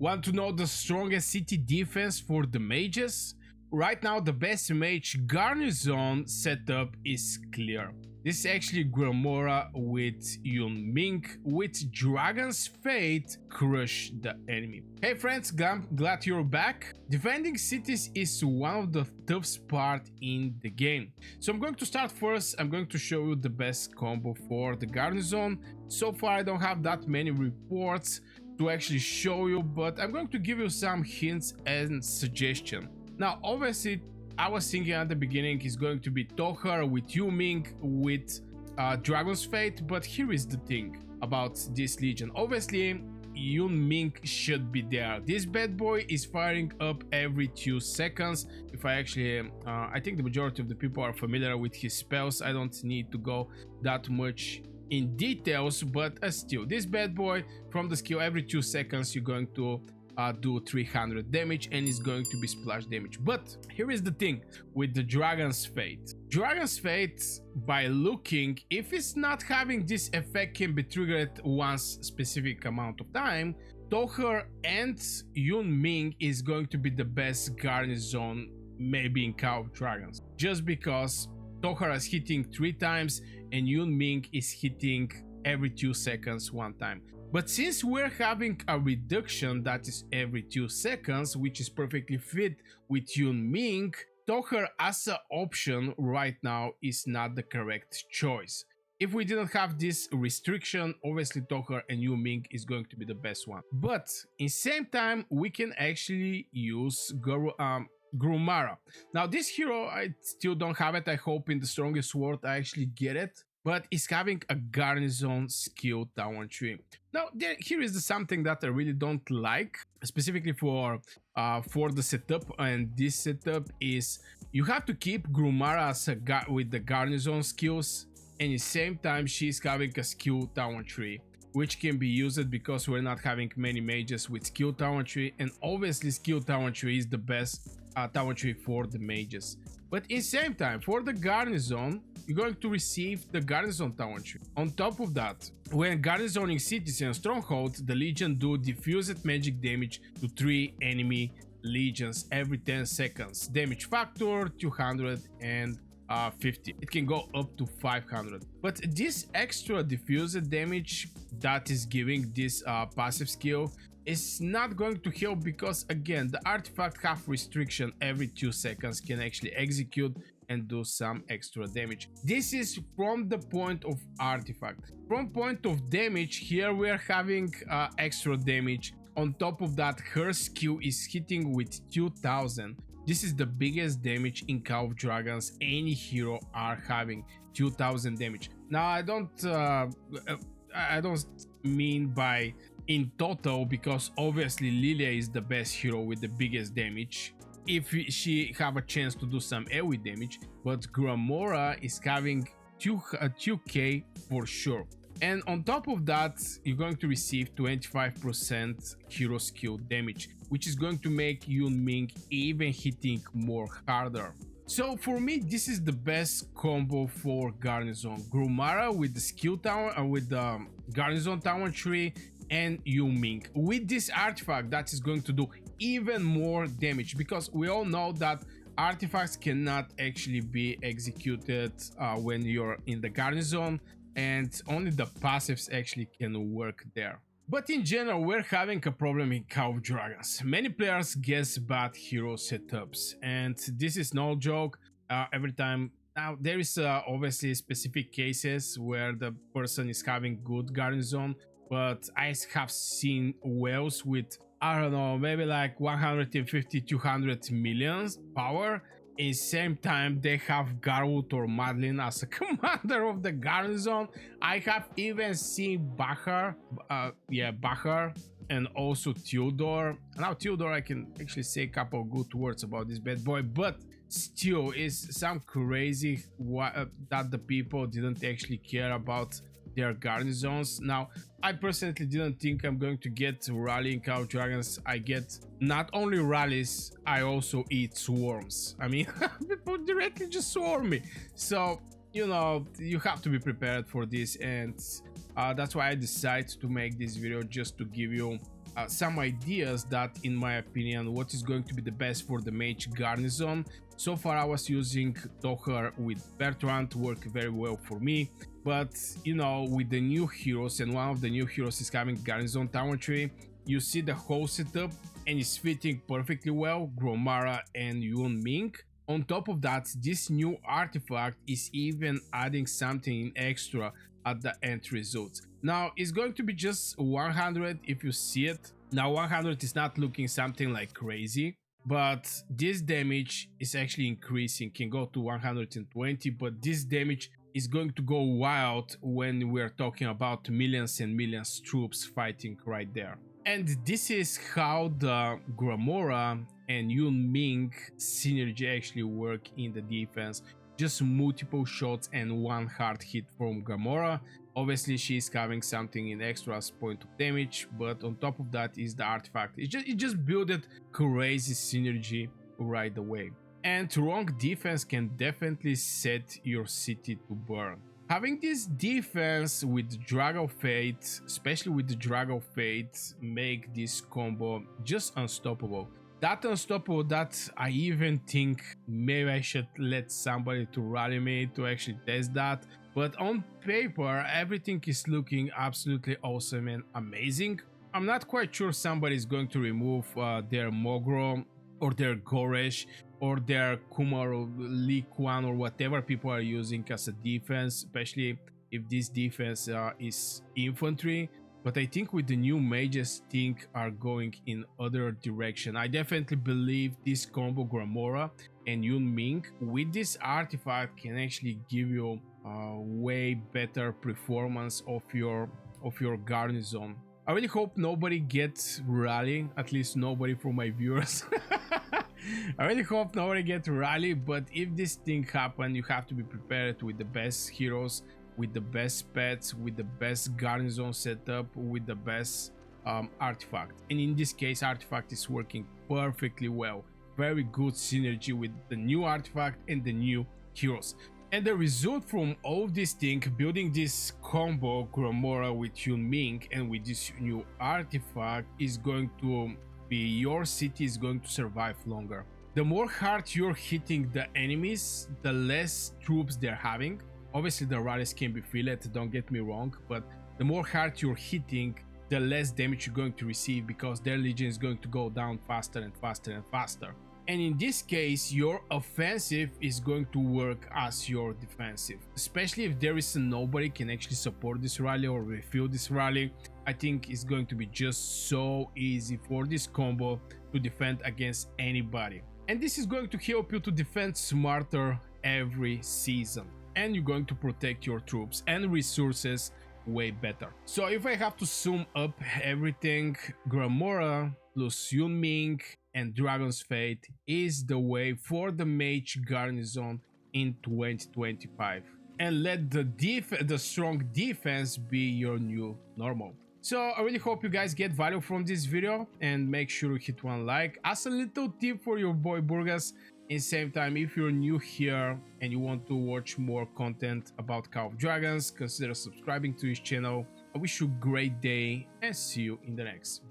Want to know the strongest city defense for the mages? Right now the best mage garrison setup is clear. This is actually Gromara with Ming with Dragon's Fate crush the enemy. Hey friends, glad you're back. Defending cities is one of the toughest part in the game. So I'm going to start first. I'm going to show you the best combo for the garrison. So far I don't have that many reports to actually show you, but I'm going to give you some hints and suggestions. Now obviously I was thinking at the beginning is going to be Tohar with Ming with Dragon's Fate, but here is the thing about this legion. Obviously Ming should be there. This bad boy is firing up every 2 seconds. If I actually I think the majority of the people are familiar with his spells. I don't need to go that much in details, but still, this bad boy from the skill every 2 seconds you're going to do 300 damage, and it's going to be splash damage. But here is the thing with the Dragon's Fate. Dragon's Fate, by looking, if it's not having this effect, can be triggered once specific amount of time. Tohar and Ming is going to be the best garrison maybe in Call of Dragons, just because Tohar is hitting 3 times and Ming is hitting every 2 seconds 1 time. But since we're having a reduction that is every 2 seconds, which is perfectly fit with Ming, Tohar as an option right now is not the correct choice. If we didn't have this restriction, obviously Tohar and Ming is going to be the best one. But in same time, we can actually use Gromara. Now this hero, I still don't have it. I hope in the strongest sword I actually get it. But it's having a garrison skill down tree. Now here is something that I really don't like, specifically for the setup, and this setup is you have to keep Gromara as with the garrison skills, and at the same time she's having a skill tower tree, which can be used because we're not having many mages with skill tower tree, and obviously skill tower tree is the best tower tree for the mages. But in same time, for the garrison, you're going to receive the garrison tower tree. On top of that, when garrisoning cities and strongholds, the legion do diffused magic damage to 3 enemy legions every 10 seconds. Damage factor 250. It can go up to 500. But this extra diffused damage that is giving this passive skill is not going to help, because again the artifact have restriction every 2 seconds, can actually execute and do some extra damage. This is from the point of artifact. From point of damage, here we are having extra damage. On top of that, her skill is hitting with 2000. This is the biggest damage in Call of Dragons any hero are having, 2000 damage. Now I don't mean by in total, because obviously Lilia is the best hero with the biggest damage if she have a chance to do some AoE damage, but Gromara is having 2k for sure. And on top of that, you're going to receive 25% hero skill damage, which is going to make Ming even hitting more harder. So for me, this is the best combo for garrison. Gromara with the skill tower and with the garrison tower tree, and Ming with this artifact that is going to do even more damage, because we all know that artifacts cannot actually be executed when you're in the garrison, and only the passives actually can work there. But in general, we're having a problem in Call of Dragons. Many players guess bad hero setups, and this is no joke. Every time now there is obviously specific cases where the person is having good garrison, but I have seen whales with, I don't know, maybe like 150-200 million power. In same time, they have Garwood or Madeline as a commander of the garrison. I have even seen Bahar, and also Theodore. Now Theodore, I can actually say a couple of good words about this bad boy, but still, is some crazy that the people didn't actually care about their garrisons. Now I personally didn't think I'm going to get rally in Call of Dragons. I get not only rallies, I also eat swarms. I mean, people directly just swarm me. So you know, you have to be prepared for this, and that's why I decided to make this video, just to give you some ideas that, in my opinion, what is going to be the best for the Mage Garrison. So far I was using Tohar with Bertrand, work very well for me, but you know, with the new heroes, and one of the new heroes is coming, Garrison Tower 3, you see the whole setup and it's fitting perfectly well, Gromara and Ming. On top of that, this new artifact is even adding something extra at the end results. Now it's going to be just 100 if you see it. Now 100 is not looking something like crazy, but this damage is actually increasing, can go to 120, but this damage is going to go wild when we're talking about millions and millions troops fighting right there. And this is how the Gromara and Ming synergy actually work in the defense. Just multiple shots and one hard hit from Gromara. Obviously she's having something in extra point of damage, but on top of that is the artifact. It just built crazy synergy right away. And wrong defense can definitely set your city to burn. Having this defense with Drag of Fate, especially with the Drag of Fate, make this combo just unstoppable. That unstoppable that I even think maybe I should let somebody to rally me to actually test that. But on paper, everything is looking absolutely awesome and amazing. I'm not quite sure somebody is going to remove their Mogro or their Goresh or their Kumar or Lee Kuan or whatever people are using as a defense, especially if this defense is infantry. But I think with the new mages, things are going in other direction. I definitely believe this combo Gromara and Ming with this artifact can actually give you way better performance of your garrison. I really hope nobody gets rally, at least nobody from my viewers. I really hope nobody gets rally, but if this thing happens, you have to be prepared with the best heroes, with the best pets, with the best garrison setup, with the best artifact. And in this case, artifact is working perfectly well. Very good synergy with the new artifact and the new heroes. And the result from all this thing, building this combo Gromara with Ming and with this new artifact, is going to be your city is going to survive longer. The more hard you're hitting the enemies, the less troops they're having. Obviously the rallies can be filled, don't get me wrong, but the more hard you're hitting, the less damage you're going to receive because their legion is going to go down faster and faster and faster. And in this case, your offensive is going to work as your defensive, especially if there is nobody can actually support this rally or refill this rally. I think it's going to be just so easy for this combo to defend against anybody. And this is going to help you to defend smarter every season. And you're going to protect your troops and resources way better. So if I have to sum up everything, Gromara plus Ming and Dragon's Fate is the way for the Mage Garrison in 2025. And let the strong defense be your new normal. So I really hope you guys get value from this video, and make sure to hit one like as a little tip for your boy Burgas. In the same time, if you're new here and you want to watch more content about Call of Dragons, consider subscribing to his channel. I wish you a great day and see you in the next